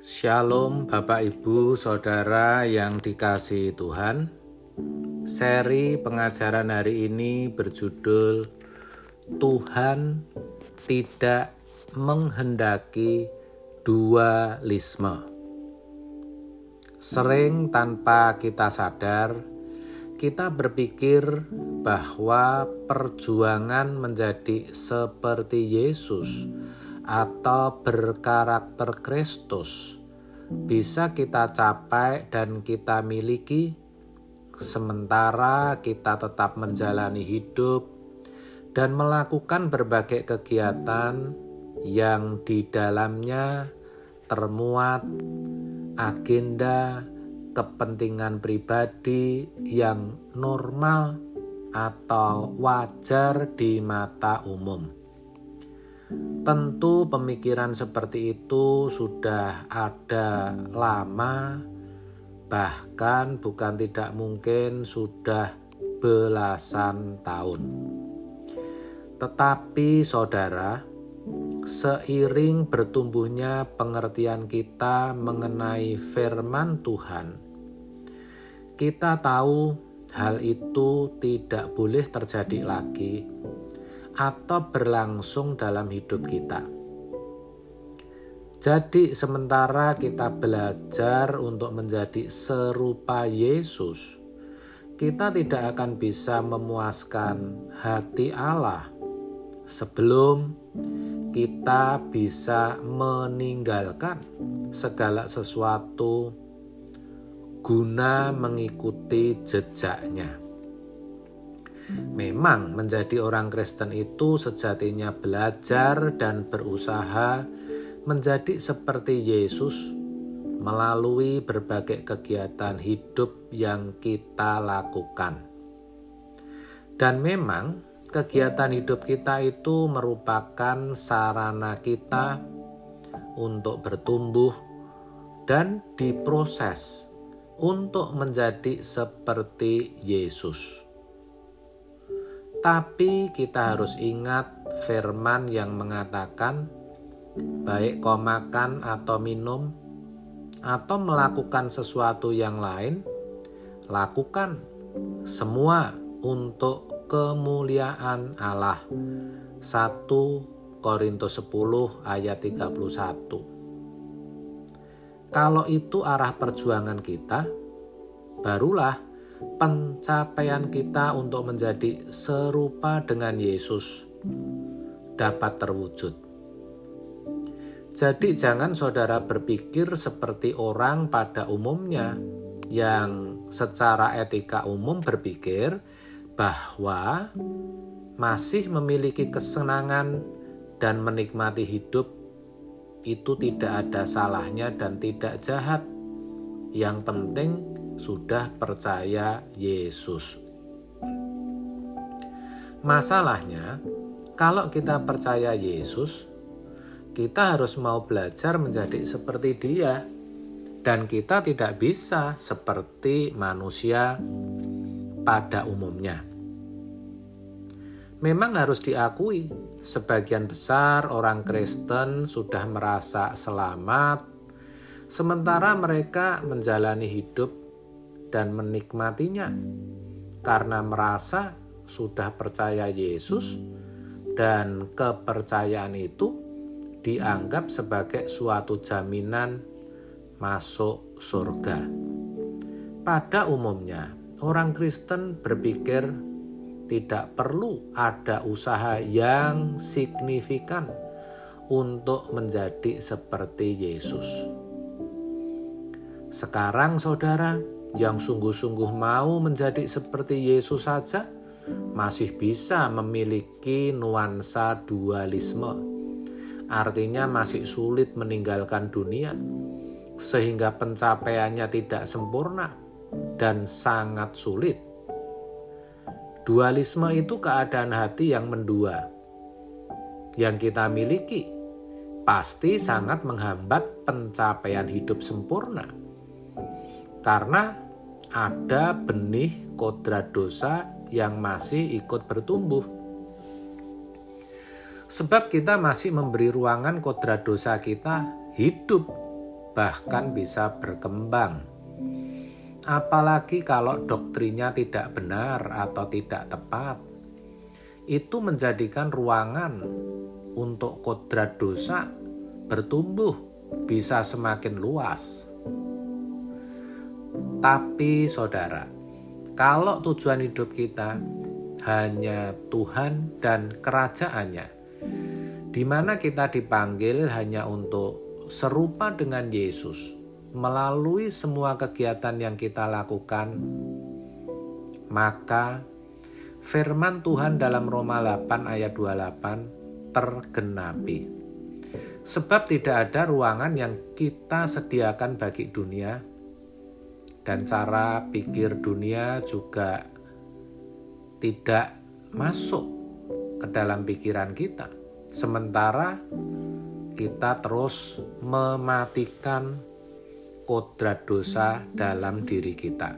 Shalom Bapak Ibu Saudara yang dikasihi Tuhan. Seri pengajaran hari ini berjudul Tuhan tidak menghendaki dualisme. Sering tanpa kita sadar, kita berpikir bahwa perjuangan menjadi seperti Yesus atau berkarakter Kristus bisa kita capai dan kita miliki, sementara kita tetap menjalani hidup dan melakukan berbagai kegiatan yang di dalamnya termuat agenda kepentingan pribadi yang normal atau wajar di mata umum. Tentu pemikiran seperti itu sudah ada lama, bahkan bukan tidak mungkin sudah belasan tahun. Tetapi saudara, seiring bertumbuhnya pengertian kita mengenai firman Tuhan, kita tahu hal itu tidak boleh terjadi lagi atau berlangsung dalam hidup kita. Jadi sementara kita belajar untuk menjadi serupa Yesus, kita tidak akan bisa memuaskan hati Allah sebelum kita bisa meninggalkan segala sesuatu guna mengikuti jejaknya. Memang menjadi orang Kristen itu sejatinya belajar dan berusaha menjadi seperti Yesus melalui berbagai kegiatan hidup yang kita lakukan. Dan memang kegiatan hidup kita itu merupakan sarana kita untuk bertumbuh dan diproses untuk menjadi seperti Yesus. Tapi kita harus ingat firman yang mengatakan, baik kau makan atau minum, atau melakukan sesuatu yang lain, lakukan semua untuk kemuliaan Allah. 1 Korintus 10 ayat 31. Kalau itu arah perjuangan kita, barulah pencapaian kita untuk menjadi serupa dengan Yesus dapat terwujud. Jadi jangan saudara berpikir seperti orang pada umumnya yang secara etika umum berpikir bahwa masih memiliki kesenangan dan menikmati hidup itu tidak ada salahnya dan tidak jahat. Yang penting sudah percaya Yesus. Masalahnya, kalau kita percaya Yesus, kita harus mau belajar menjadi seperti Dia, dan kita tidak bisa seperti manusia pada umumnya. Memang harus diakui, sebagian besar orang Kristen sudah merasa selamat, sementara mereka menjalani hidup dan menikmatinya karena merasa sudah percaya Yesus dan kepercayaan itu dianggap sebagai suatu jaminan masuk surga. Pada umumnya, orang Kristen berpikir tidak perlu ada usaha yang signifikan untuk menjadi seperti Yesus. Sekarang saudara, yang sungguh-sungguh mau menjadi seperti Yesus saja masih bisa memiliki nuansa dualisme. Artinya masih sulit meninggalkan dunia, sehingga pencapaiannya tidak sempurna dan sangat sulit. Dualisme itu keadaan hati yang mendua. Yang kita miliki pasti sangat menghambat pencapaian hidup sempurna. Karena ada benih kodrat dosa yang masih ikut bertumbuh. Sebab kita masih memberi ruangan kodrat dosa kita hidup bahkan bisa berkembang. Apalagi kalau doktrinnya tidak benar atau tidak tepat. Itu menjadikan ruangan untuk kodrat dosa bertumbuh, bisa semakin luas. Tapi saudara, kalau tujuan hidup kita hanya Tuhan dan kerajaannya, di mana kita dipanggil hanya untuk serupa dengan Yesus melalui semua kegiatan yang kita lakukan, maka firman Tuhan dalam Roma 8 ayat 28 tergenapi. Sebab tidak ada ruangan yang kita sediakan bagi dunia, dan cara pikir dunia juga tidak masuk ke dalam pikiran kita. Sementara kita terus mematikan kodrat dosa dalam diri kita.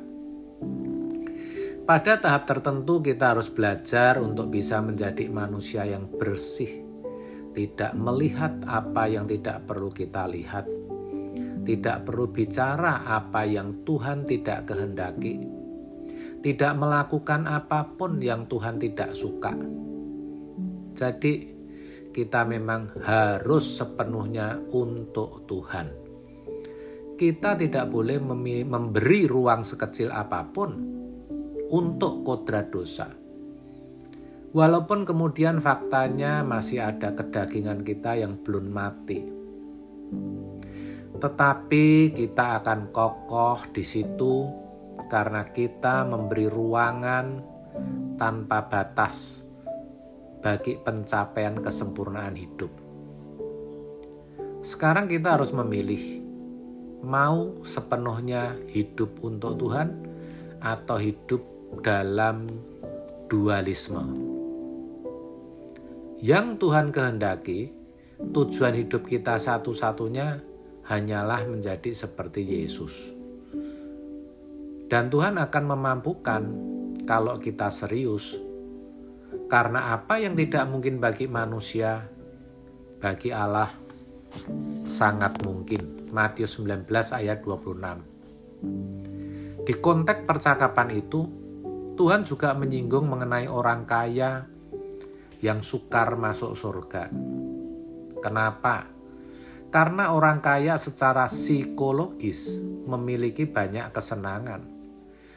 Pada tahap tertentu kita harus belajar untuk bisa menjadi manusia yang bersih, tidak melihat apa yang tidak perlu kita lihat, tidak perlu bicara apa yang Tuhan tidak kehendaki, tidak melakukan apapun yang Tuhan tidak suka. Jadi kita memang harus sepenuhnya untuk Tuhan. Kita tidak boleh memberi ruang sekecil apapun untuk kodrat dosa. Walaupun kemudian faktanya masih ada kedagingan kita yang belum mati. Tetapi kita akan kokoh di situ karena kita memberi ruangan tanpa batas bagi pencapaian kesempurnaan hidup. Sekarang kita harus memilih, mau sepenuhnya hidup untuk Tuhan atau hidup dalam dualisme. Yang Tuhan kehendaki, tujuan hidup kita satu-satunya hanyalah menjadi seperti Yesus. Dan Tuhan akan memampukan kalau kita serius. Karena apa yang tidak mungkin bagi manusia, bagi Allah sangat mungkin. Matius 19 ayat 26. Di konteks percakapan itu, Tuhan juga menyinggung mengenai orang kaya yang sukar masuk surga. Kenapa? Karena orang kaya secara psikologis memiliki banyak kesenangan,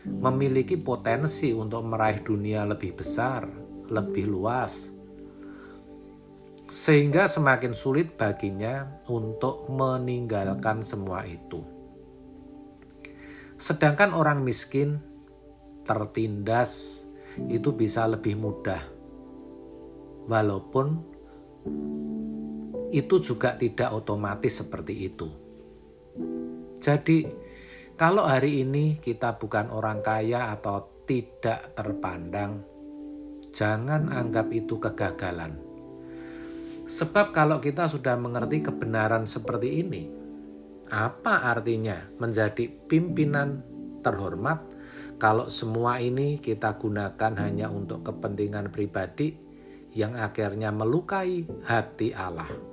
memiliki potensi untuk meraih dunia lebih besar, lebih luas, sehingga semakin sulit baginya untuk meninggalkan semua itu. Sedangkan orang miskin, tertindas, itu bisa lebih mudah. Walaupun itu juga tidak otomatis seperti itu. Jadi, kalau hari ini kita bukan orang kaya atau tidak terpandang, jangan anggap itu kegagalan. Sebab kalau kita sudah mengerti kebenaran seperti ini, apa artinya menjadi pimpinan terhormat kalau semua ini kita gunakan hanya untuk kepentingan pribadi yang akhirnya melukai hati Allah?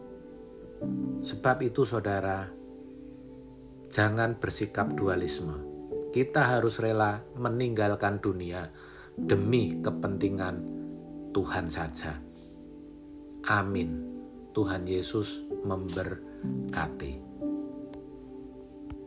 Sebab itu saudara, jangan bersikap dualisme. Kita harus rela meninggalkan dunia demi kepentingan Tuhan saja. Amin. Tuhan Yesus memberkati.